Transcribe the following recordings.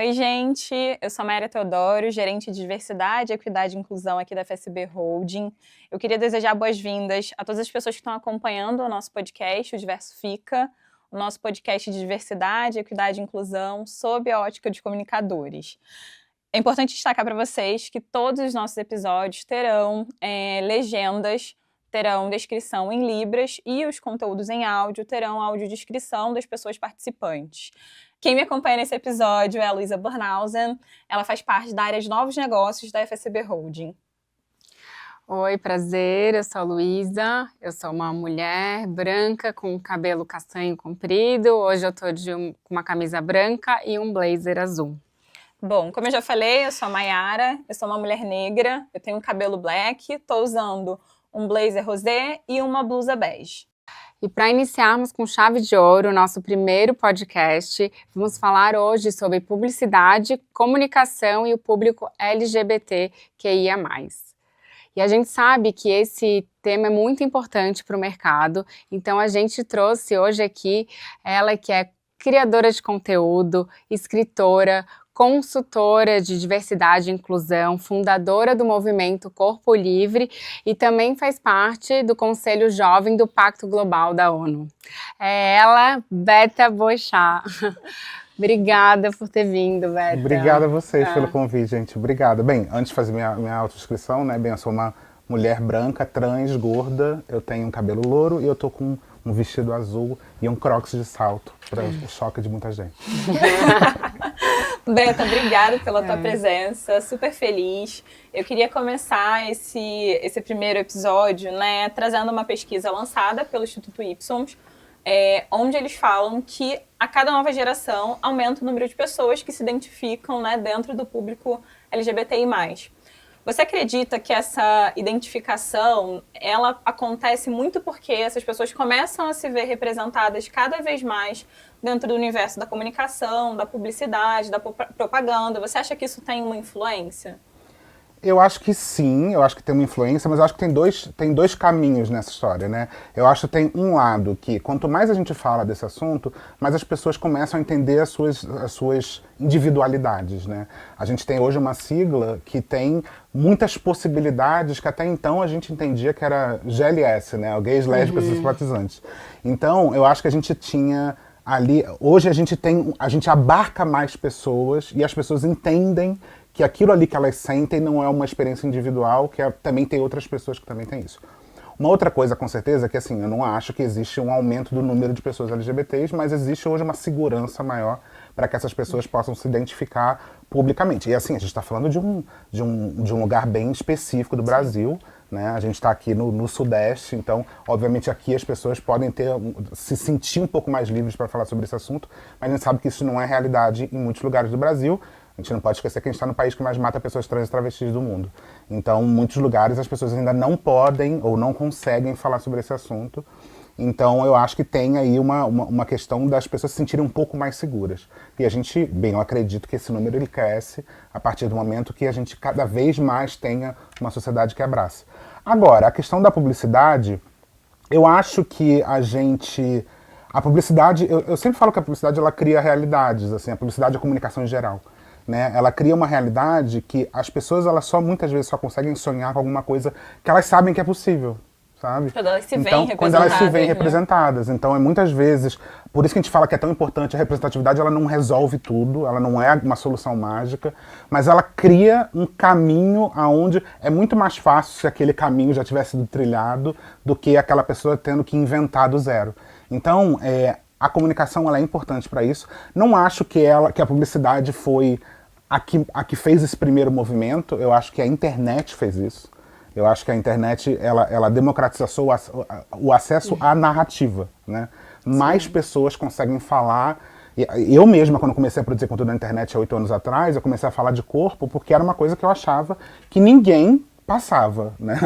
Oi, gente, eu sou a Mayara Teodoro, gerente de diversidade, equidade e inclusão aqui da FSB Holding. Eu queria desejar boas-vindas a todas as pessoas que estão acompanhando o nosso podcast, o Diverso Fica, o nosso podcast de diversidade, equidade e inclusão, sob a ótica de comunicadores. É importante destacar para vocês que todos os nossos episódios terão legendas, terão descrição em libras e os conteúdos em áudio terão audiodescrição das pessoas participantes. Quem me acompanha nesse episódio é a Luísa Bornhausen. Ela faz parte da área de novos negócios da FSB Holding. Oi, prazer, eu sou a Luísa, eu sou uma mulher branca com cabelo castanho comprido. Hoje eu tô com uma camisa branca e um blazer azul. Bom, como eu já falei, eu sou a Mayara, eu sou uma mulher negra, eu tenho um cabelo black, tô usando um blazer rosé e uma blusa bege. E para iniciarmos com chave de ouro o nosso primeiro podcast, vamos falar hoje sobre publicidade, comunicação e o público LGBTQIA+. E a gente sabe que esse tema é muito importante para o mercado, então a gente trouxe hoje aqui ela que é criadora de conteúdo, escritora, consultora de diversidade e inclusão, fundadora do movimento Corpo Livre e também faz parte do Conselho Jovem do Pacto Global da ONU. É ela, Beta Boixá. Obrigada por ter vindo, Beta. Obrigada a vocês pelo convite, gente. Obrigada. Bem, antes de fazer minha autodescrição, né? Bem, eu sou uma mulher branca, trans, gorda, eu tenho um cabelo louro e eu tô com um vestido azul e um crocs de salto, para o choque de muita gente. Beta, obrigada pela tua presença, super feliz. Eu queria começar esse primeiro episódio, né, trazendo uma pesquisa lançada pelo Instituto Ipsos, onde eles falam que a cada nova geração aumenta o número de pessoas que se identificam, né, dentro do público LGBTI+. Você acredita que essa identificação, ela acontece muito porque essas pessoas começam a se ver representadas cada vez mais dentro do universo da comunicação, da publicidade, da propaganda? Você acha que isso tem uma influência? Eu acho que sim, eu acho que tem uma influência, mas eu acho que tem dois caminhos nessa história, né? Eu acho que tem um lado que, quanto mais a gente fala desse assunto, mais as pessoas começam a entender as suas individualidades, né? A gente tem hoje uma sigla que tem muitas possibilidades que até então a gente entendia que era GLS, né? Gays, lésbicas e simpatizantes. Então, eu acho que a gente tinha ali... Hoje a gente abarca mais pessoas e as pessoas entendem que aquilo ali que elas sentem não é uma experiência individual, que também tem outras pessoas que também têm isso. Uma outra coisa, com certeza, é que assim, eu não acho que existe um aumento do número de pessoas LGBTs, mas existe hoje uma segurança maior para que essas pessoas possam se identificar publicamente. E assim, a gente está falando de um lugar bem específico do Brasil, né? A gente está aqui no Sudeste, então, obviamente, aqui as pessoas podem se sentir um pouco mais livres para falar sobre esse assunto, mas a gente sabe que isso não é realidade em muitos lugares do Brasil. A gente não pode esquecer que a gente está no país que mais mata pessoas trans e travestis do mundo. Então, em muitos lugares, as pessoas ainda não podem ou não conseguem falar sobre esse assunto. Então, eu acho que tem aí uma questão das pessoas se sentirem um pouco mais seguras. E a gente, bem, eu acredito que esse número ele cresce a partir do momento que a gente cada vez mais tenha uma sociedade que abrace. Agora, a questão da publicidade, eu acho que a publicidade, eu sempre falo que a publicidade ela cria realidades, assim, a publicidade é a comunicação em geral. Né? Ela cria uma realidade que as pessoas muitas vezes só conseguem sonhar com alguma coisa que elas sabem que é possível, sabe? Quando elas se veem representadas. Quando elas se veem representadas. Então, muitas vezes, por isso que a gente fala que é tão importante a representatividade, ela não resolve tudo, ela não é uma solução mágica, mas ela cria um caminho aonde é muito mais fácil se aquele caminho já tivesse sido trilhado do que aquela pessoa tendo que inventar do zero. Então, a comunicação ela é importante para isso. Não acho que a publicidade foi a que fez esse primeiro movimento. Eu acho que a internet fez isso. Eu acho que a internet ela democratizou o acesso à narrativa, né? Mais pessoas conseguem falar. Eu mesma, quando comecei a produzir conteúdo na internet há 8 anos atrás, eu comecei a falar de corpo porque era uma coisa que eu achava que ninguém passava, né?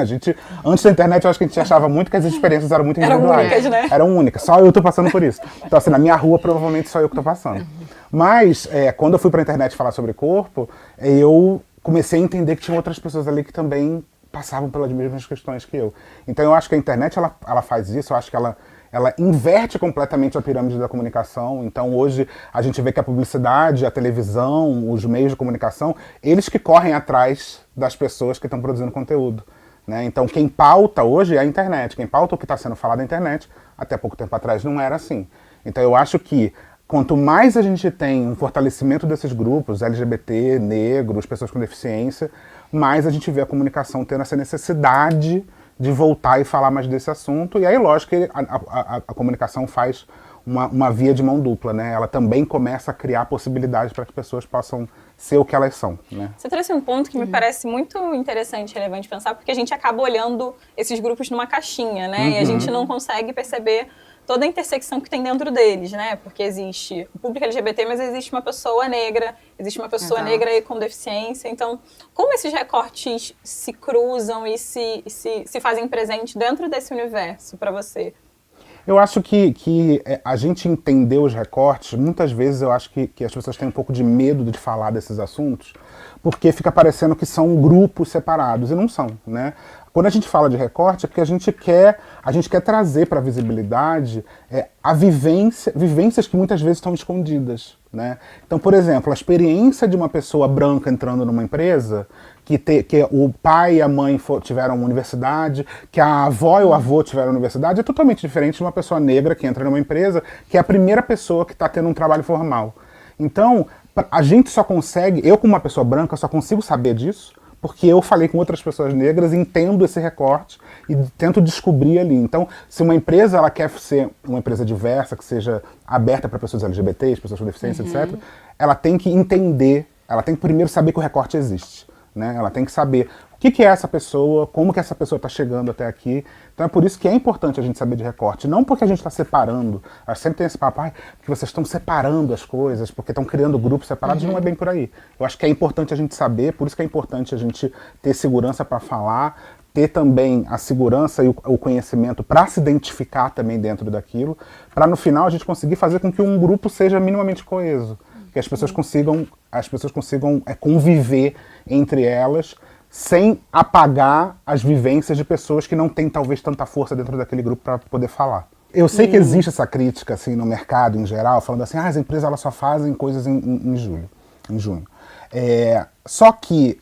Antes da internet, eu acho que a gente achava muito que as experiências eram muito individuais. Eram únicas, né? Eram únicas. Só eu tô passando por isso. Então, assim, na minha rua, provavelmente só eu que tô passando. Mas, quando eu fui pra internet falar sobre corpo, eu comecei a entender que tinha outras pessoas ali que também passavam pelas mesmas questões que eu. Então, eu acho que a internet, ela faz isso. Eu acho que ela ela inverte completamente a pirâmide da comunicação. Então hoje a gente vê que a publicidade, a televisão, os meios de comunicação, eles que correm atrás das pessoas que estão produzindo conteúdo, né? Então quem pauta hoje é a internet, quem pauta o que está sendo falado na internet, até pouco tempo atrás não era assim. Então eu acho que quanto mais a gente tem um fortalecimento desses grupos, LGBT, negros, pessoas com deficiência, mais a gente vê a comunicação tendo essa necessidade de voltar e falar mais desse assunto. E aí, lógico, que a comunicação faz uma via de mão dupla, né? Ela também começa a criar possibilidades para que pessoas possam ser o que elas são, né? Você trouxe um ponto que me parece muito interessante e relevante pensar, porque a gente acaba olhando esses grupos numa caixinha, né? E a gente não consegue perceber toda a intersecção que tem dentro deles, né? Porque existe o público LGBT, mas existe uma pessoa negra, existe uma pessoa negra e com deficiência. Então, como esses recortes se cruzam e se fazem presente dentro desse universo para você? Eu acho que a gente entender os recortes, muitas vezes eu acho que as pessoas têm um pouco de medo de falar desses assuntos, porque fica parecendo que são grupos separados, e não são, né? Quando a gente fala de recorte, é porque a gente quer trazer para a visibilidade vivências que muitas vezes estão escondidas, né? Então, por exemplo, a experiência de uma pessoa branca entrando numa empresa, que o pai e a mãe tiveram uma universidade, que a avó e o avô tiveram universidade, é totalmente diferente de uma pessoa negra que entra numa empresa, que é a primeira pessoa que está tendo um trabalho formal. Então, a gente só consegue, eu como uma pessoa branca, só consigo saber disso, porque eu falei com outras pessoas negras, entendo esse recorte e tento descobrir ali. Então, se uma empresa ela quer ser uma empresa diversa, que seja aberta para pessoas LGBTs, pessoas com deficiência, etc., ela tem que entender, ela tem que primeiro saber que o recorte existe, né? Ela tem que saber o que é essa pessoa, como que essa pessoa está chegando até aqui. Então é por isso que é importante a gente saber de recorte. Não porque a gente está separando. A gente sempre tem esse papo, que vocês estão separando as coisas, porque estão criando grupos separados, não é bem por aí. Eu acho que é importante a gente saber, por isso que é importante a gente ter segurança para falar, ter também a segurança e o conhecimento para se identificar também dentro daquilo, para no final a gente conseguir fazer com que um grupo seja minimamente coeso. Que as pessoas consigam conviver entre elas, sem apagar as vivências de pessoas que não têm talvez tanta força dentro daquele grupo para poder falar. Eu sei que existe essa crítica assim, no mercado em geral, falando assim, as empresas elas só fazem coisas em junho. Só que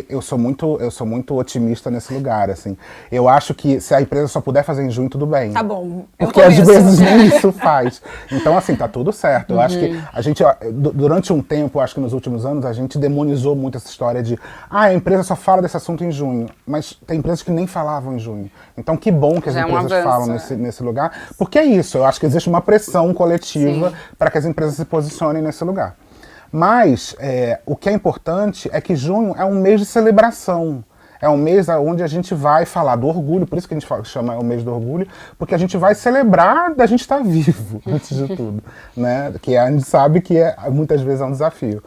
eu sou muito otimista nesse lugar, assim. Eu acho que se a empresa só puder fazer em junho, tudo bem. Tá bom. Porque às vezes nem isso faz. Então, assim, tá tudo certo. Eu acho que a gente, durante um tempo, acho que nos últimos anos, a gente demonizou muito essa história de a empresa só fala desse assunto em junho. Mas tem empresas que nem falavam em junho. Então, que bom que as empresas falam nesse lugar. Porque é isso, eu acho que existe uma pressão coletiva para que as empresas se posicionem nesse lugar. Mas o que é importante é que junho é um mês de celebração. É um mês onde a gente vai falar do orgulho, por isso que a gente chama o mês do orgulho, porque a gente vai celebrar da gente estar vivo, antes de tudo, né? Que a gente sabe que muitas vezes é um desafio.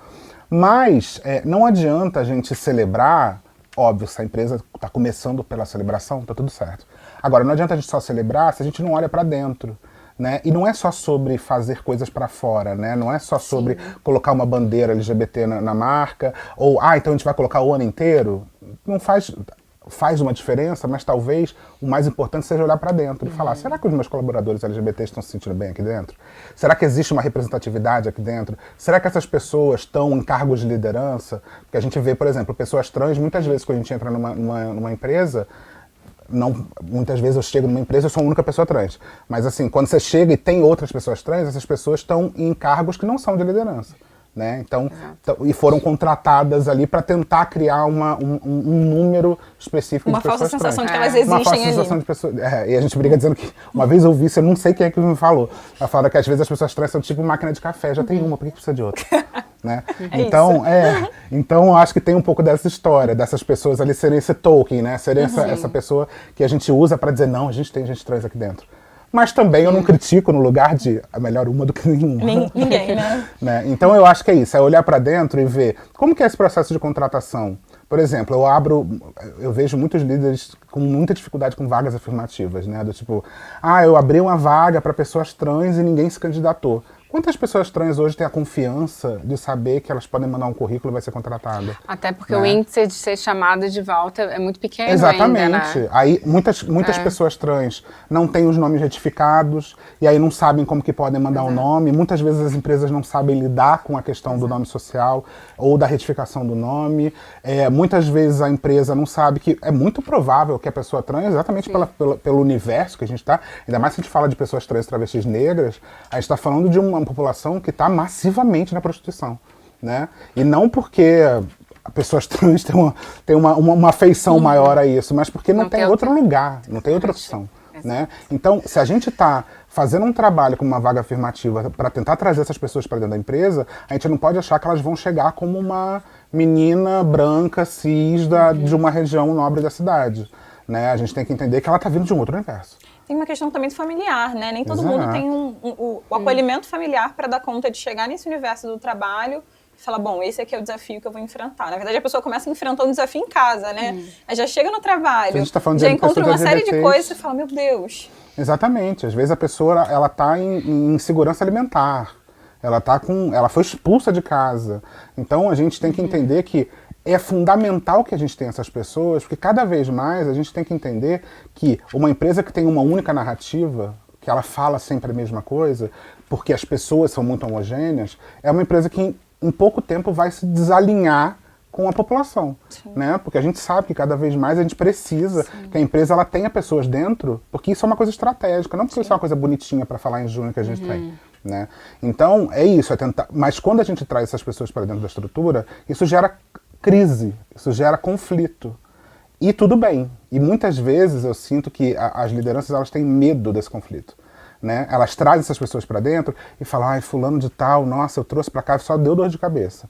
Mas não adianta a gente celebrar, óbvio, se a empresa está começando pela celebração, tá tudo certo. Agora, não adianta a gente só celebrar se a gente não olha para dentro. Né? E não é só sobre fazer coisas para fora, né? Não é só sobre colocar uma bandeira LGBT na marca, ou, então a gente vai colocar o ano inteiro. Não faz uma diferença, mas talvez o mais importante seja olhar para dentro e falar, será que os meus colaboradores LGBT estão se sentindo bem aqui dentro? Será que existe uma representatividade aqui dentro? Será que essas pessoas estão em cargos de liderança? Porque a gente vê, por exemplo, pessoas trans, muitas vezes quando a gente entra numa empresa, muitas vezes eu chego numa empresa, eu sou a única pessoa trans. Mas assim, quando você chega e tem outras pessoas trans, essas pessoas estão em cargos que não são de liderança. Né? Então, e foram contratadas ali para tentar criar um número específico de pessoas trans. Uma falsa sensação de que elas existem ali. Uma falsa sensação de pessoas... e a gente briga dizendo que... Uma vez eu ouvi isso, eu não sei quem é que me falou. Ela fala que às vezes as pessoas trans são tipo máquina de café. Já tem uma, por que precisa de outra? Né? Então eu acho que tem um pouco dessa história, dessas pessoas ali serem esse token, né? Serem essa pessoa que a gente usa para dizer, não, a gente tem gente trans aqui dentro. Mas também eu não critico no lugar de é melhor uma do que nenhuma. Ninguém, né? Então eu acho que é isso, é olhar para dentro e ver como que é esse processo de contratação. Por exemplo, eu vejo muitos líderes com muita dificuldade com vagas afirmativas, né? Do tipo, eu abri uma vaga para pessoas trans e ninguém se candidatou. Quantas pessoas trans hoje têm a confiança de saber que elas podem mandar um currículo e vai ser contratada? Até porque né? o índice de ser chamada de volta é muito pequeno Exatamente. ainda, né? Aí muitas pessoas trans não têm os nomes retificados e aí não sabem como que podem mandar o nome. Muitas vezes as empresas não sabem lidar com a questão do nome social ou da retificação do nome. Muitas vezes a empresa não sabe que é muito provável que a pessoa trans, exatamente pelo universo que a gente está, ainda mais se a gente fala de pessoas trans, travestis negras, a gente está falando de uma população que está massivamente na prostituição, né? E não porque pessoas trans têm uma afeição maior a isso, mas porque não tem outro lugar, não tem outra opção, né? Então, se a gente está fazendo um trabalho com uma vaga afirmativa para tentar trazer essas pessoas para dentro da empresa, a gente não pode achar que elas vão chegar como uma menina branca, cis, de uma região nobre da cidade, né? A gente tem que entender que ela está vindo de um outro universo. Tem uma questão também familiar, né? Nem todo mundo tem o acolhimento familiar para dar conta de chegar nesse universo do trabalho e falar, bom, esse aqui é o desafio que eu vou enfrentar. Na verdade, a pessoa começa enfrentando um desafio em casa, né? Aí já chega no trabalho, já encontra uma série de coisas e fala, meu Deus. Exatamente. Às vezes a pessoa ela tá em insegurança alimentar. Ela foi expulsa de casa. Então a gente tem que entender que é fundamental que a gente tenha essas pessoas, porque cada vez mais a gente tem que entender que uma empresa que tem uma única narrativa, que ela fala sempre a mesma coisa, porque as pessoas são muito homogêneas, é uma empresa que em pouco tempo vai se desalinhar com a população, né? Porque a gente sabe que cada vez mais a gente precisa que a empresa ela tenha pessoas dentro, porque isso é uma coisa estratégica, não porque isso é uma coisa bonitinha para falar em junho que a gente tem. Né? Então, é isso, é tentar. Mas quando a gente traz essas pessoas para dentro da estrutura, isso gera crise, isso gera conflito. E tudo bem. E muitas vezes eu sinto que as lideranças elas têm medo desse conflito. Né? Elas trazem essas pessoas para dentro e falam, ai, fulano de tal, nossa, eu trouxe para cá e só deu dor de cabeça.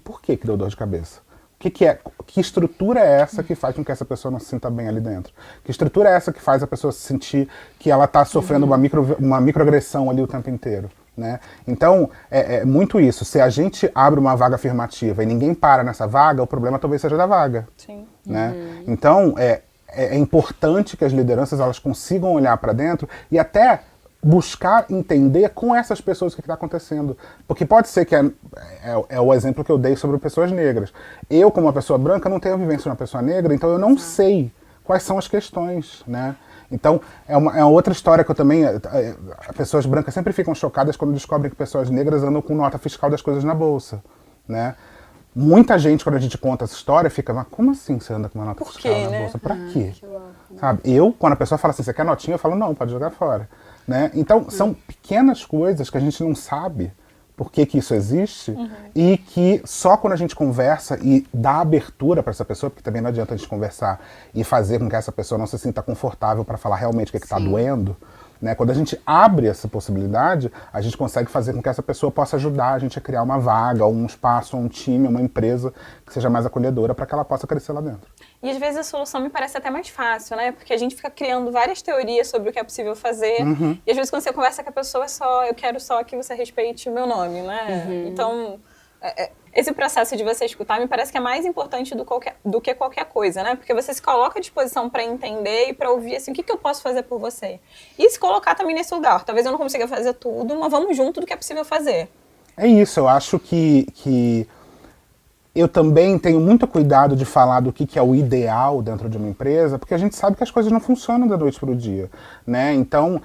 Por que deu dor de cabeça? Que estrutura é essa que faz com que essa pessoa não se sinta bem ali dentro? Que estrutura é essa que faz a pessoa se sentir que ela está sofrendo uma microagressão ali o tempo inteiro? Né? Então, é muito isso. Se a gente abre uma vaga afirmativa e ninguém para nessa vaga, o problema talvez seja da vaga. Sim. Né? Então, é importante que as lideranças elas consigam olhar para dentro e até buscar entender com essas pessoas o que está acontecendo. Porque pode ser que é o exemplo que eu dei sobre pessoas negras. Eu, como uma pessoa branca, não tenho a vivência de uma pessoa negra, então eu não sei quais são as questões, né? Então, é uma outra história que eu também... Pessoas brancas sempre ficam chocadas quando descobrem que pessoas negras andam com nota fiscal das coisas na bolsa, né? Muita gente, quando a gente conta essa história, fica, mas como assim você anda com uma nota fiscal na bolsa? Pra quê? Sabe? Quando a pessoa fala assim, você quer notinha? Eu falo, não, pode jogar fora. Né? Então, são pequenas coisas que a gente não sabe por que isso existe e que só quando a gente conversa e dá abertura para essa pessoa, porque também não adianta a gente conversar e fazer com que essa pessoa não se sinta confortável para falar realmente o que está doendo, né? Quando a gente abre essa possibilidade, a gente consegue fazer com que essa pessoa possa ajudar a gente a criar uma vaga, um espaço, um time, uma empresa que seja mais acolhedora para que ela possa crescer lá dentro. E às vezes a solução me parece até mais fácil, né? Porque a gente fica criando várias teorias sobre o que é possível fazer. E às vezes quando você conversa com a pessoa eu quero só que você respeite o meu nome, né? Então, esse processo de você escutar me parece que é mais importante do que qualquer coisa, né? Porque você se coloca à disposição para entender e para ouvir assim, o que eu posso fazer por você. E se colocar também nesse lugar. Talvez eu não consiga fazer tudo, mas vamos junto do que é possível fazer. É isso, eu acho que eu também tenho muito cuidado de falar do que é o ideal dentro de uma empresa, porque a gente sabe que as coisas não funcionam da noite para o dia, né? Então,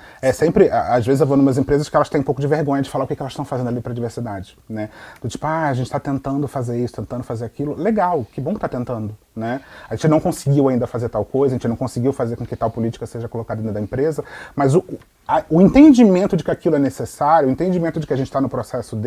às vezes eu vou em umas empresas que elas têm um pouco de vergonha de falar o que elas estão fazendo ali para a diversidade, né? Do tipo, a gente está tentando fazer isso, tentando fazer aquilo. Legal, que bom que está tentando, né? A gente não conseguiu ainda fazer tal coisa, a gente não conseguiu fazer com que tal política seja colocada dentro da empresa, mas o entendimento de que aquilo é necessário, o entendimento de que a gente está no processo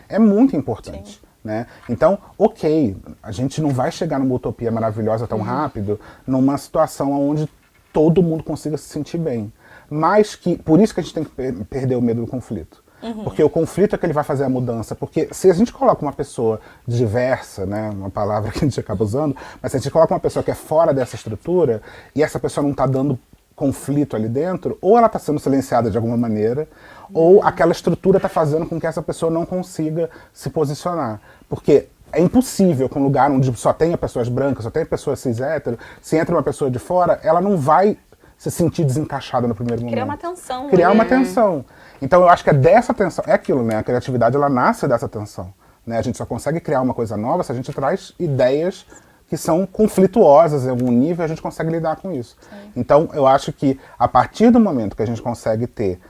é muito importante. Né? Então, ok, a gente não vai chegar numa utopia maravilhosa tão rápido, numa situação onde todo mundo consiga se sentir bem. Mas por isso que a gente tem que perder o medo do conflito. Porque o conflito é que ele vai fazer a mudança. Porque se a gente coloca uma pessoa diversa, né, uma palavra que a gente acaba usando, mas se a gente coloca uma pessoa que é fora dessa estrutura e essa pessoa não está dando conflito ali dentro, ou ela está sendo silenciada de alguma maneira, ou aquela estrutura está fazendo com que essa pessoa não consiga se posicionar. Porque é impossível que um lugar onde só tenha pessoas brancas, só tenha pessoas cis hétero, se entra uma pessoa de fora, ela não vai se sentir desencaixado no primeiro momento. Criar uma tensão. Criar uma tensão. Então eu acho que é dessa tensão, é aquilo, né? A criatividade, ela nasce dessa tensão. Né? A gente só consegue criar uma coisa nova se a gente traz ideias que são conflituosas em algum nível, a gente consegue lidar com isso. Sim. Então eu acho que a partir do momento que a gente consegue ter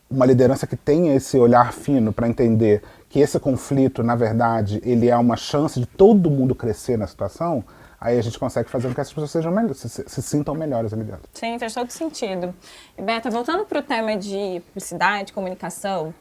uma liderança que tenha esse olhar fino para entender que esse conflito, na verdade, ele é uma chance de todo mundo crescer na situação, aí a gente consegue fazer com que essas pessoas sejam melhores, se sintam melhores ali dentro. Sim, faz todo sentido. E, Beta, voltando para o tema de publicidade, comunicação,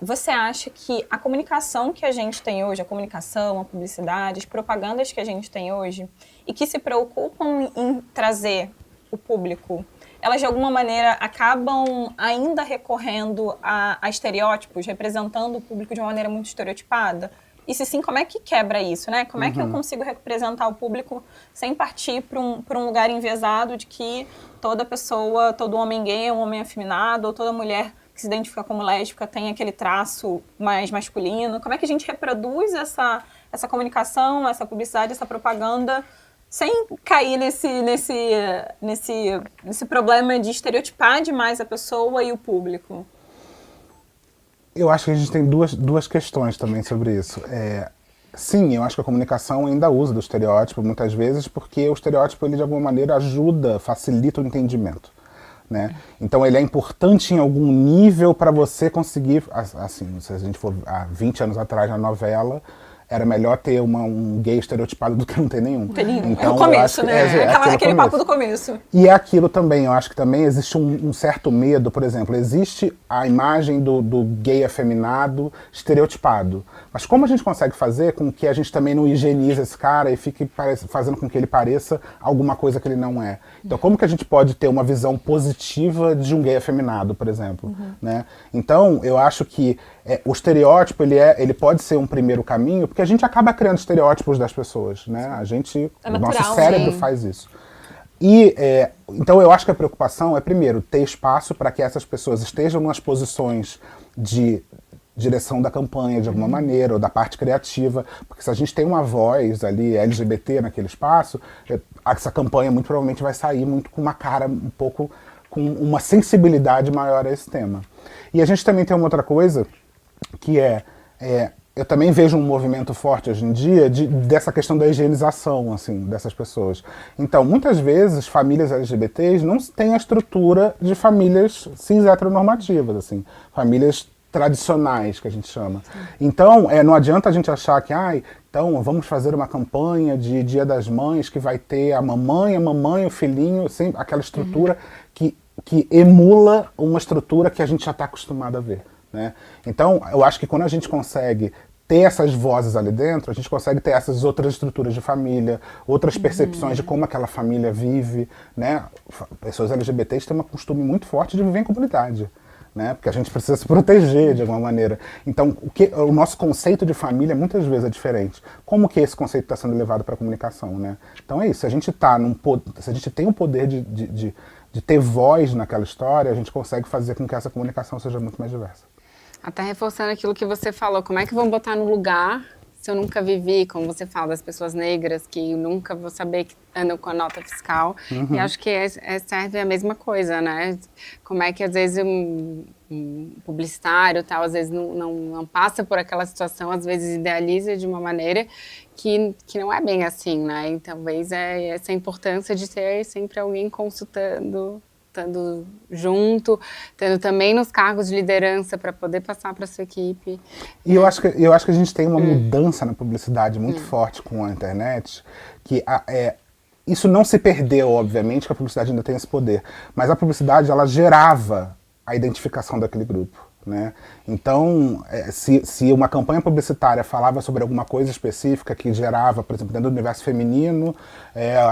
você acha que a comunicação que a gente tem hoje, a comunicação, a publicidade, as propagandas que a gente tem hoje, e que se preocupam em trazer o público, elas de alguma maneira acabam ainda recorrendo a estereótipos, representando o público de uma maneira muito estereotipada? E se sim, como é que quebra isso, né? Como é que eu consigo representar o público sem partir para um lugar enviesado de que toda pessoa, todo homem gay é um homem afeminado, ou toda mulher que se identifica como lésbica tem aquele traço mais masculino? Como é que a gente reproduz essa comunicação, essa publicidade, essa propaganda, sem cair nesse problema de estereotipar demais a pessoa e o público? Eu acho que a gente tem duas questões também sobre isso. Sim, eu acho que a comunicação ainda usa do estereótipo muitas vezes, porque o estereótipo, ele de alguma maneira ajuda, facilita o entendimento. Né? Então ele é importante em algum nível para você conseguir, assim, se a gente for há 20 anos atrás na novela, era melhor ter um gay estereotipado do que não ter nenhum. Tem nenhum. Então, é o começo, né? Aquele papo do começo. E é aquilo também, eu acho que também existe um certo medo, por exemplo, existe a imagem do gay afeminado estereotipado. Mas como a gente consegue fazer com que a gente também não higienize esse cara e fique fazendo com que ele pareça alguma coisa que ele não é? Então como que a gente pode ter uma visão positiva de um gay afeminado, por exemplo? Né? Então eu acho que o estereótipo ele pode ser um primeiro caminho, porque a gente acaba criando estereótipos das pessoas, né? O nosso cérebro faz isso. E então eu acho que a preocupação é, primeiro, ter espaço para que essas pessoas estejam nas posições de direção da campanha de alguma maneira, ou da parte criativa, porque se a gente tem uma voz ali LGBT naquele espaço, essa campanha muito provavelmente vai sair muito com uma cara um pouco, com uma sensibilidade maior a esse tema. E a gente também tem uma outra coisa, que eu também vejo um movimento forte hoje em dia dessa questão da higienização, assim, dessas pessoas. Então, muitas vezes, famílias LGBTs não têm a estrutura de famílias cis heteronormativas, assim, famílias tradicionais, que a gente chama. Então, não adianta a gente achar que, então vamos fazer uma campanha de Dia das Mães que vai ter a mamãe, o filhinho, sempre aquela estrutura que emula uma estrutura que a gente já está acostumado a ver. Né? Então, eu acho que quando a gente consegue ter essas vozes ali dentro, a gente consegue ter essas outras estruturas de família, outras percepções de como aquela família vive. Né? Pessoas LGBTs têm um costume muito forte de viver em comunidade. Né? Porque a gente precisa se proteger de alguma maneira. Então, o nosso conceito de família muitas vezes é diferente. Como que esse conceito está sendo levado para a comunicação? Né? Então é isso, se a gente tem o poder de ter voz naquela história, a gente consegue fazer com que essa comunicação seja muito mais diversa. Até reforçando aquilo que você falou, como é que vão botar no lugar se eu nunca vivi, como você fala, das pessoas negras, que eu nunca vou saber que andam com a nota fiscal. E acho que serve a mesma coisa, né? Como é que às vezes um publicitário tal, às vezes não passa por aquela situação, às vezes idealiza de uma maneira que não é bem assim, né? E talvez essa importância de ter sempre alguém consultando, estando junto, tendo também nos cargos de liderança para poder passar para sua equipe. E eu acho que a gente tem uma mudança na publicidade muito forte com a internet, que isso não se perdeu, obviamente, que a publicidade ainda tem esse poder, mas a publicidade, ela gerava a identificação daquele grupo. Né? Então, se uma campanha publicitária falava sobre alguma coisa específica que gerava, por exemplo, dentro do universo feminino,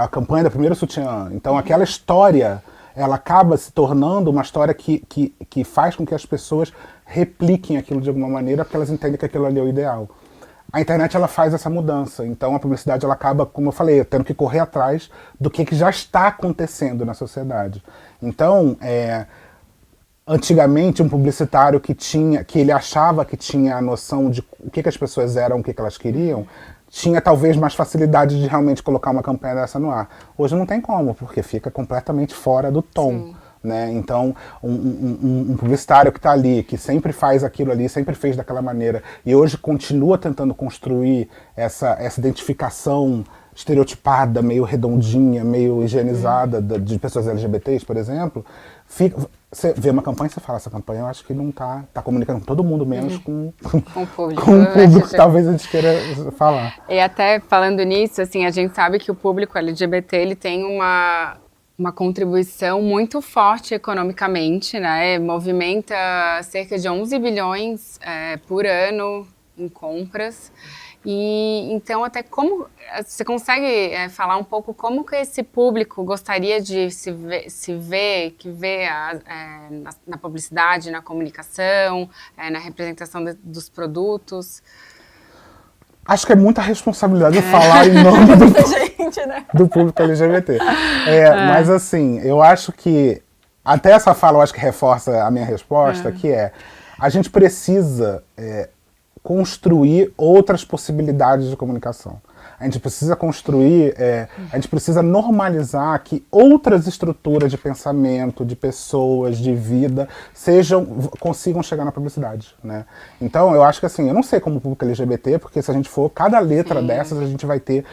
a campanha da primeira sutiã, então aquela história, ela acaba se tornando uma história que faz com que as pessoas repliquem aquilo de alguma maneira, porque elas entendem que aquilo ali é o ideal. A internet, ela faz essa mudança, então a publicidade, ela acaba, como eu falei, tendo que correr atrás do que já está acontecendo na sociedade. Então, antigamente, um publicitário que ele achava que tinha a noção de o que as pessoas eram, o que elas queriam, tinha talvez mais facilidade de realmente colocar uma campanha dessa no ar. Hoje não tem como, porque fica completamente fora do tom. Sim. Né? Então, um publicitário que está ali, que sempre faz aquilo ali, sempre fez daquela maneira, e hoje continua tentando construir essa identificação estereotipada, meio redondinha, meio higienizada de pessoas LGBTs, por exemplo, você vê uma campanha e você fala, essa campanha eu acho que não tá comunicando com todo mundo, menos com o público que talvez a gente queira falar. E até falando nisso, assim, a gente sabe que o público LGBT ele tem uma contribuição muito forte economicamente, né? Movimenta cerca de 11 bilhões por ano em compras. E então, até como você consegue falar um pouco como que esse público gostaria de se ver na publicidade, na comunicação, na representação dos produtos? Acho que é muita responsabilidade falar em nome do público LGBT. Mas assim, eu acho que até essa fala eu acho que reforça a minha resposta, que a gente precisa construir outras possibilidades de comunicação. A gente precisa construir, a gente precisa normalizar que outras estruturas de pensamento, de pessoas, de vida, consigam chegar na publicidade, né? Então, eu acho que assim, eu não sei como o público LGBT, porque se a gente for, cada letra dessas, a gente vai ter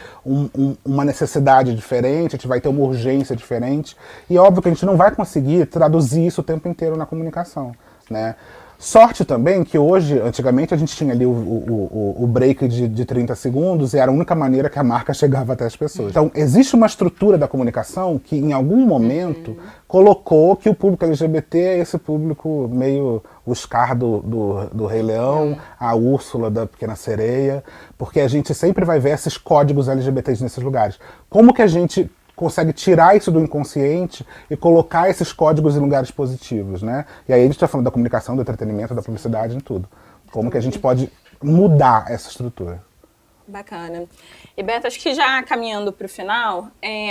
uma necessidade diferente, a gente vai ter uma urgência diferente, e óbvio que a gente não vai conseguir traduzir isso o tempo inteiro na comunicação, né? Sorte também que hoje, antigamente, a gente tinha ali o break de 30 segundos e era a única maneira que a marca chegava até as pessoas. Então, existe uma estrutura da comunicação que, em algum momento, colocou que o público LGBT é esse público meio o Scar do Rei Leão, a Úrsula da Pequena Sereia, porque a gente sempre vai ver esses códigos LGBTs nesses lugares. Como que a gente consegue tirar isso do inconsciente e colocar esses códigos em lugares positivos, né? E aí a gente está falando da comunicação, do entretenimento, da publicidade, em tudo. Como que a gente pode mudar essa estrutura? Bacana. E Beto, acho que já caminhando para o final,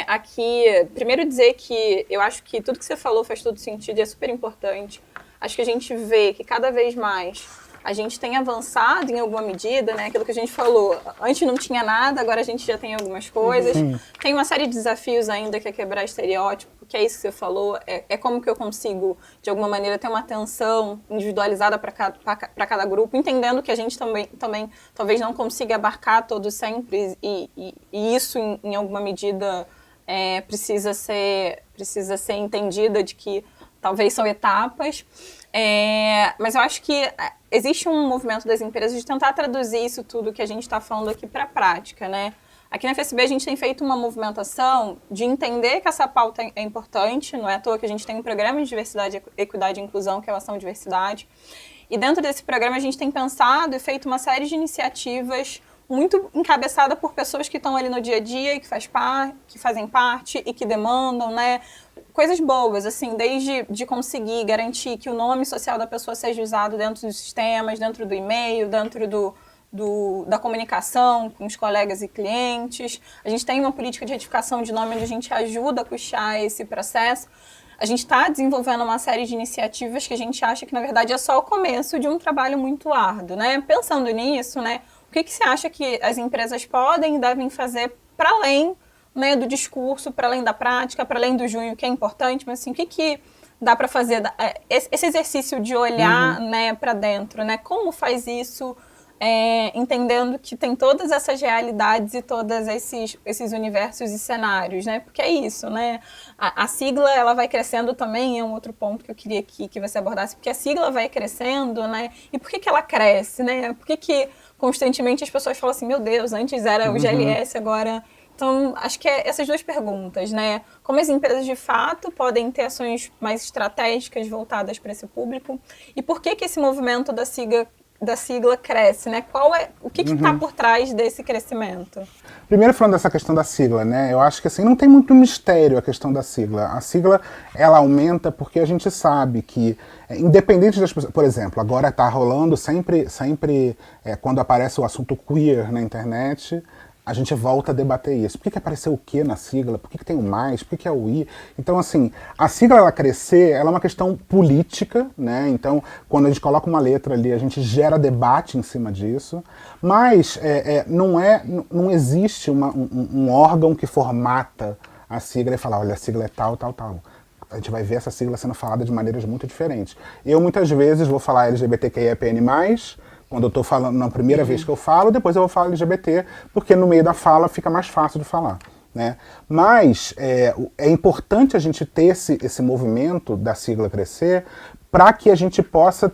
aqui, primeiro dizer que eu acho que tudo que você falou faz todo sentido e é super importante. Acho que a gente vê que cada vez mais a gente tem avançado em alguma medida, né? Aquilo que a gente falou, antes não tinha nada, agora a gente já tem algumas coisas. Tem uma série de desafios ainda que é quebrar estereótipo, que é isso que você falou, é como que eu consigo, de alguma maneira, ter uma atenção individualizada para cada grupo, entendendo que a gente também talvez não consiga abarcar todos sempre, e isso, em alguma medida, precisa ser entendida de que talvez são etapas. Mas eu acho que existe um movimento das empresas de tentar traduzir isso tudo que a gente está falando aqui para a prática, né? Aqui na FSB a gente tem feito uma movimentação de entender que essa pauta é importante, não é à toa que a gente tem um programa de diversidade, equidade e inclusão, que é o Ação Diversidade. E dentro desse programa a gente tem pensado e feito uma série de iniciativas muito encabeçada por pessoas que estão ali no dia a dia e que fazem parte e que demandam, né? Coisas boas, assim, desde de conseguir garantir que o nome social da pessoa seja usado dentro dos sistemas, dentro do e-mail, dentro da comunicação com os colegas e clientes. A gente tem uma política de retificação de nome onde a gente ajuda a custear esse processo. A gente está desenvolvendo uma série de iniciativas que a gente acha que, na verdade, é só o começo de um trabalho muito árduo, né? Pensando nisso, né, o que você acha que as empresas podem e devem fazer para além, né, do discurso, para além da prática, para além do junho, que é importante, mas assim, o que dá para fazer? Esse exercício de olhar, né, para dentro, né? Como faz isso, entendendo que tem todas essas realidades e todos esses universos e cenários, né? Porque é isso, né? A sigla, ela vai crescendo também, é um outro ponto que eu queria que você abordasse, porque a sigla vai crescendo, né? E por que ela cresce, né? Por que constantemente as pessoas falam assim, meu Deus, antes era o GLS, agora... Então, acho que essas duas perguntas, né? Como as empresas, de fato, podem ter ações mais estratégicas voltadas para esse público? E por que esse movimento da sigla cresce, né? O que está por trás desse crescimento? Primeiro, falando dessa questão da sigla, né? Eu acho que assim, não tem muito mistério a questão da sigla. A sigla, ela aumenta porque a gente sabe que, independente das pessoas... Por exemplo, agora está rolando sempre quando aparece o assunto queer na internet... a gente volta a debater isso. Por que apareceu o Q na sigla? Por que tem o mais? Por que é o I? Então, assim, a sigla ela crescer, ela é uma questão política, né? Então, quando a gente coloca uma letra ali, a gente gera debate em cima disso, mas não existe um órgão que formata a sigla e fala, olha, a sigla é tal, tal, tal. A gente vai ver essa sigla sendo falada de maneiras muito diferentes. Eu, muitas vezes, vou falar LGBTQIAPN+, quando eu estou falando, na primeira vez que eu falo, depois eu vou falar LGBT, porque no meio da fala fica mais fácil de falar, né? Mas é importante a gente ter esse movimento da sigla crescer para que a gente possa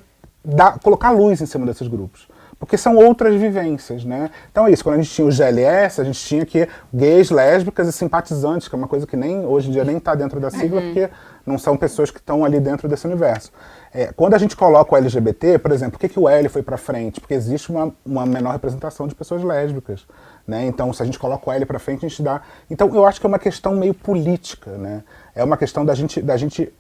colocar luz em cima desses grupos. Porque são outras vivências, né? Então é isso, quando a gente tinha o GLS, a gente tinha que gays, lésbicas e simpatizantes, que é uma coisa que hoje em dia nem está dentro da sigla, porque não são pessoas que estão ali dentro desse universo. Quando a gente coloca o LGBT, por exemplo, por que o L foi para frente? Porque existe uma menor representação de pessoas lésbicas, né? Então, se a gente coloca o L para frente, a gente dá... Então, eu acho que é uma questão meio política, né? É uma questão da gente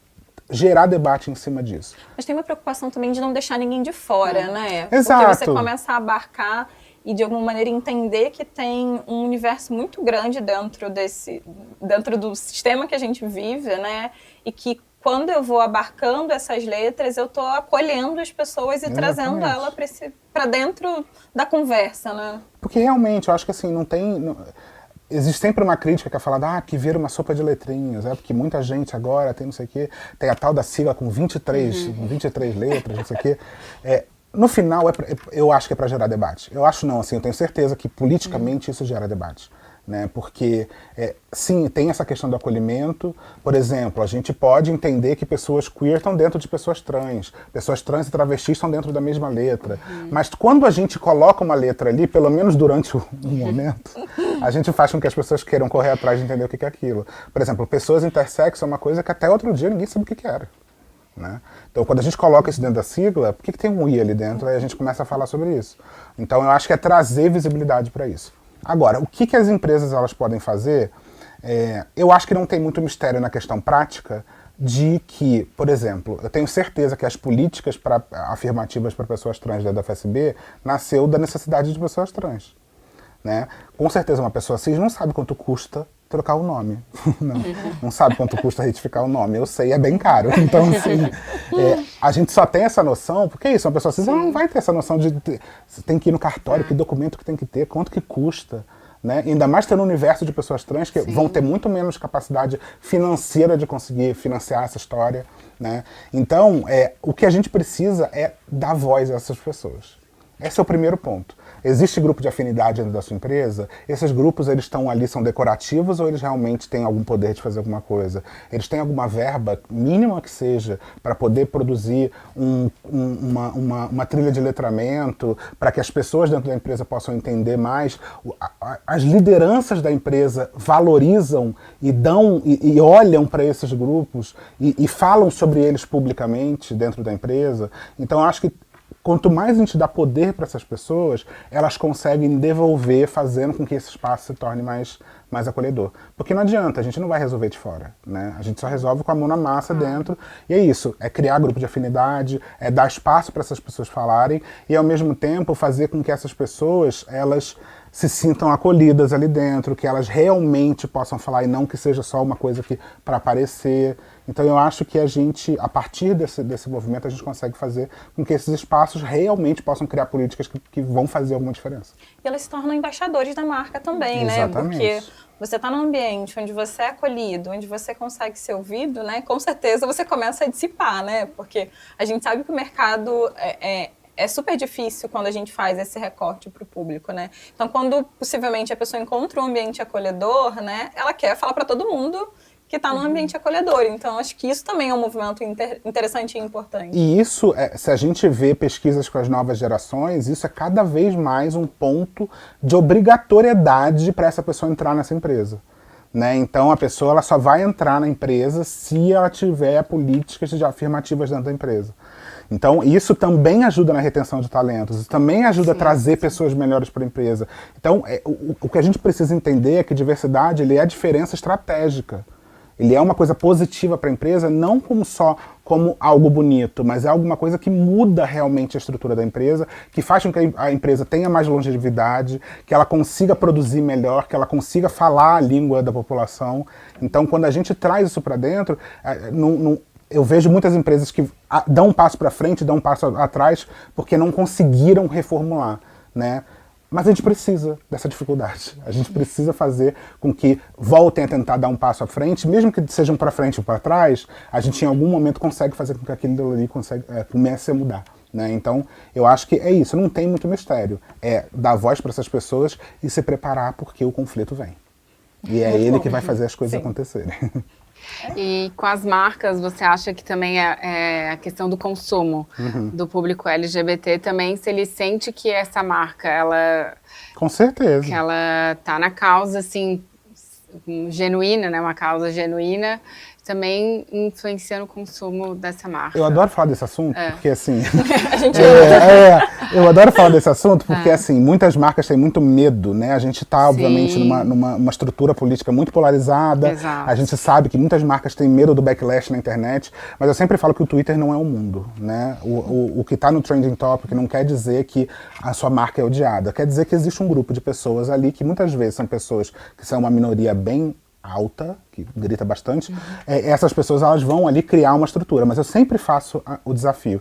gerar debate em cima disso. Mas tem uma preocupação também de não deixar ninguém de fora, né? Exato. Porque você começa a abarcar e de alguma maneira entender que tem um universo muito grande dentro do sistema que a gente vive, né? E que quando eu vou abarcando essas letras, eu estou acolhendo as pessoas e trazendo ela para dentro da conversa, né? Porque realmente, eu acho que assim, existe sempre uma crítica que é falada, que vira uma sopa de letrinhas, porque muita gente agora tem não sei o quê, tem a tal da sigla com 23 letras, não sei o quê. No final, eu acho que é para gerar debate. Eu acho não, assim, eu tenho certeza que politicamente isso gera debate. Né? Porque, sim, tem essa questão do acolhimento. Por exemplo, a gente pode entender que pessoas queer estão dentro de pessoas trans e travestis estão dentro da mesma letra. Mas quando a gente coloca uma letra ali, pelo menos durante um momento, a gente faz com que as pessoas queiram correr atrás de entender o que é aquilo. Por exemplo, pessoas intersexo é uma coisa que até outro dia ninguém sabia o que era. Né? Então, quando a gente coloca isso dentro da sigla, por que tem um I ali dentro? Aí a gente começa a falar sobre isso. Então, eu acho que é trazer visibilidade para isso. Agora, o que as empresas elas podem fazer? Eu acho que não tem muito mistério na questão prática de que, por exemplo, eu tenho certeza que as políticas afirmativas para pessoas trans da FSB nasceu da necessidade de pessoas trans. Né? Com certeza uma pessoa cis não sabe quanto custa trocar o nome. Não sabe quanto custa retificar o nome. Eu sei, é bem caro. Então, assim, a gente só tem essa noção, porque é isso, uma pessoa cis não vai ter essa noção de você tem que ir no cartório, que documento que tem que ter, quanto que custa. Né? Ainda mais tendo um universo de pessoas trans que vão ter muito menos capacidade financeira de conseguir financiar essa história. Né? Então, o que a gente precisa é dar voz a essas pessoas. Esse é o primeiro ponto. Existe grupo de afinidade dentro da sua empresa? Esses grupos, eles estão ali, são decorativos ou eles realmente têm algum poder de fazer alguma coisa? Eles têm alguma verba, mínima que seja, para poder produzir uma trilha de letramento, para que as pessoas dentro da empresa possam entender mais? As lideranças da empresa valorizam e olham para esses grupos e falam sobre eles publicamente dentro da empresa? Então, eu acho que quanto mais a gente dá poder para essas pessoas, elas conseguem devolver, fazendo com que esse espaço se torne mais acolhedor. Porque não adianta, a gente não vai resolver de fora, né? A gente só resolve com a mão na massa dentro. E é isso, é criar grupo de afinidade, é dar espaço para essas pessoas falarem e, ao mesmo tempo, fazer com que essas pessoas, elas se sintam acolhidas ali dentro, que elas realmente possam falar e não que seja só uma coisa para aparecer. Então eu acho que a gente, a partir desse movimento, a gente consegue fazer com que esses espaços realmente possam criar políticas que vão fazer alguma diferença. E elas se tornam embaixadores da marca também, Exatamente. Né? Porque você está num ambiente onde você é acolhido, onde você consegue ser ouvido, né? Com certeza você começa a dissipar, né? Porque a gente sabe que o mercado é super difícil quando a gente faz esse recorte para o público, né? Então, quando possivelmente a pessoa encontra um ambiente acolhedor, né? Ela quer falar para todo mundo que está num ambiente acolhedor. Então, acho que isso também é um movimento interessante e importante. E isso, se a gente vê pesquisas com as novas gerações, isso é cada vez mais um ponto de obrigatoriedade para essa pessoa entrar nessa empresa. Né? Então, a pessoa ela só vai entrar na empresa se ela tiver políticas afirmativas dentro da empresa. Então, isso também ajuda na retenção de talentos, isso também ajuda a trazer pessoas melhores para a empresa. Então, o que a gente precisa entender é que diversidade ele é a diferença estratégica. Ele é uma coisa positiva para a empresa, não como algo bonito, mas é alguma coisa que muda realmente a estrutura da empresa, que faz com que a empresa tenha mais longevidade, que ela consiga produzir melhor, que ela consiga falar a língua da população. Então, quando a gente traz isso para dentro, eu vejo muitas empresas que dão um passo para frente, dão um passo atrás, porque não conseguiram reformular, né? Mas a gente precisa dessa dificuldade. A gente precisa fazer com que voltem a tentar dar um passo à frente, mesmo que sejam para frente ou para trás, a gente em algum momento consegue fazer com que aquilo ali comece a mudar. Né? Então, eu acho que é isso, não tem muito mistério. É dar voz para essas pessoas e se preparar porque o conflito vem. E é ele que vai fazer as coisas acontecerem. E com as marcas, você acha que também é a questão do consumo do público LGBT também, se ele sente que essa marca, com certeza, que ela tá na causa, assim, genuína, né, uma causa genuína, também influenciando o consumo dessa marca. Eu adoro falar desse assunto, porque assim... eu adoro falar desse assunto, porque assim, muitas marcas têm muito medo, né? A gente está, obviamente, numa estrutura política muito polarizada. Exato. A gente sabe que muitas marcas têm medo do backlash na internet, mas eu sempre falo que o Twitter não é o mundo, né? O que está no Trending Topic não quer dizer que a sua marca é odiada, quer dizer que existe um grupo de pessoas ali que muitas vezes são pessoas que são uma minoria bem alta, que grita bastante, essas pessoas elas vão ali criar uma estrutura, mas eu sempre faço o desafio.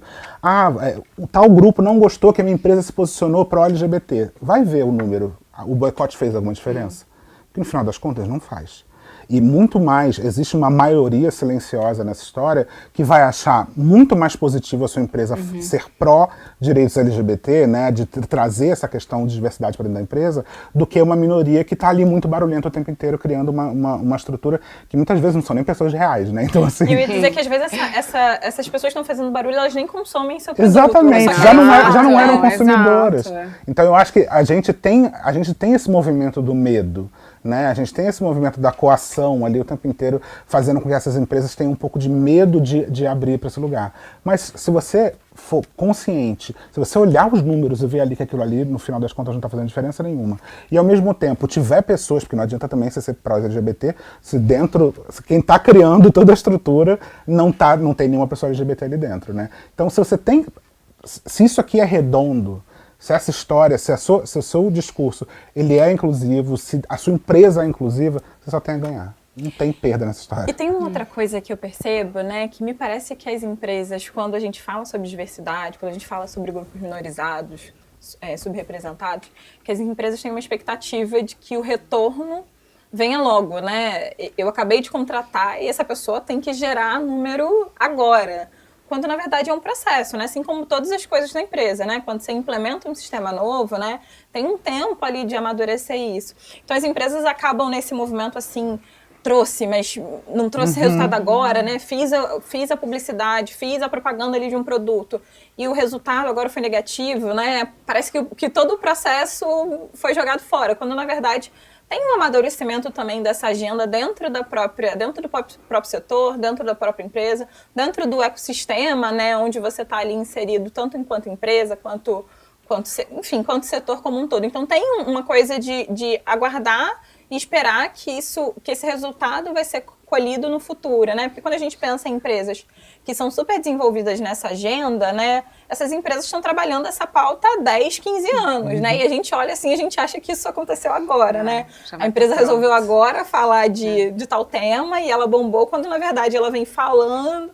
O tal grupo não gostou que a minha empresa se posicionou pró-LGBT. Vai ver o número. O boicote fez alguma diferença? Porque no final das contas não faz. E muito mais, existe uma maioria silenciosa nessa história que vai achar muito mais positivo a sua empresa ser pró-direitos LGBT, né, de trazer essa questão de diversidade para dentro da empresa, do que uma minoria que está ali muito barulhenta o tempo inteiro, criando uma estrutura que muitas vezes não são nem pessoas reais, né? Então, assim... Eu ia dizer que às vezes essas pessoas que estão fazendo barulho, elas nem consomem seu produto. Exatamente, já não eram consumidoras. Então eu acho que a gente tem esse movimento do medo, né? A gente tem esse movimento da coação ali o tempo inteiro, fazendo com que essas empresas tenham um pouco de medo de abrir para esse lugar. Mas se você for consciente, se você olhar os números e ver ali que aquilo ali, no final das contas, não está fazendo diferença nenhuma, e ao mesmo tempo tiver pessoas, porque não adianta também você ser pró-LGBT, se quem está criando toda a estrutura não tem nenhuma pessoa LGBT ali dentro, né? Então se isso aqui é redondo, se essa história, se o seu discurso ele é inclusivo, se a sua empresa é inclusiva, você só tem a ganhar. Não tem perda nessa história. E tem uma outra coisa que eu percebo, né, que me parece que as empresas, quando a gente fala sobre diversidade, quando a gente fala sobre grupos minorizados, subrepresentados, que as empresas têm uma expectativa de que o retorno venha logo, né? Eu acabei de contratar e essa pessoa tem que gerar número agora. Quando, na verdade, é um processo, né? Assim como todas as coisas da empresa, né? Quando você implementa um sistema novo, né? Tem um tempo ali de amadurecer isso. Então, as empresas acabam nesse movimento, assim, mas não trouxe resultado agora, né? Fiz a publicidade, fiz a propaganda ali de um produto e o resultado agora foi negativo, né? Parece que todo o processo foi jogado fora, quando, na verdade... Tem um amadurecimento também dessa agenda dentro do próprio setor, dentro da própria empresa, dentro do ecossistema, né, onde você está ali inserido, tanto enquanto empresa, quanto setor como um todo. Então tem uma coisa de aguardar e esperar que esse resultado vai ser colhido no futuro, né? Porque quando a gente pensa em empresas que são super desenvolvidas nessa agenda, né? Essas empresas estão trabalhando essa pauta há 10, 15 anos, né? E a gente olha assim, a gente acha que isso aconteceu agora, né? A empresa resolveu agora falar de tal tema e ela bombou, quando na verdade ela vem falando,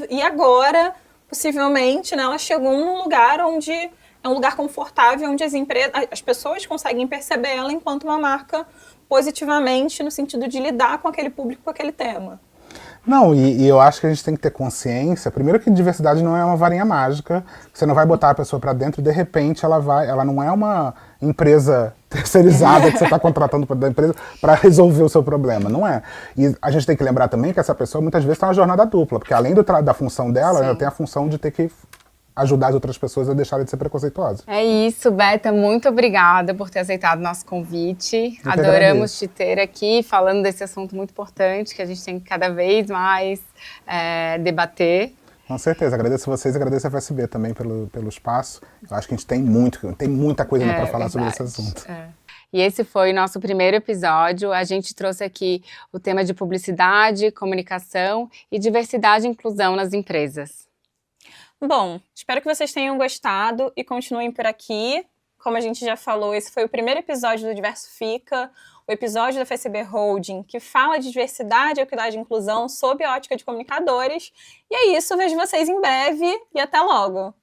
e agora, possivelmente, né, ela chegou num lugar onde é um lugar confortável, onde as pessoas conseguem perceber ela enquanto uma marca positivamente, no sentido de lidar com aquele público, com aquele tema. Não, e eu acho que a gente tem que ter consciência, primeiro que diversidade não é uma varinha mágica, você não vai botar a pessoa para dentro e de repente ela não é uma empresa terceirizada que você está contratando da empresa para resolver o seu problema, não é. E a gente tem que lembrar também que essa pessoa muitas vezes está numa jornada dupla, porque além da função dela, ela tem a função de ter que ajudar as outras pessoas a deixarem de ser preconceituosas. É isso, Beta, muito obrigada por ter aceitado o nosso convite. Adoramos te ter aqui falando desse assunto muito importante que a gente tem que cada vez mais debater. Com certeza, agradeço vocês e agradeço a FSB também pelo espaço. Eu acho que a gente tem muita coisa para falar sobre esse assunto. E esse foi o nosso primeiro episódio. A gente trouxe aqui o tema de publicidade, comunicação e diversidade e inclusão nas empresas. Bom, espero que vocês tenham gostado e continuem por aqui. Como a gente já falou, esse foi o primeiro episódio do Diverso Fica, o episódio da FSB Holding, que fala de diversidade, equidade e inclusão sob a ótica de comunicadores. E é isso, vejo vocês em breve e até logo!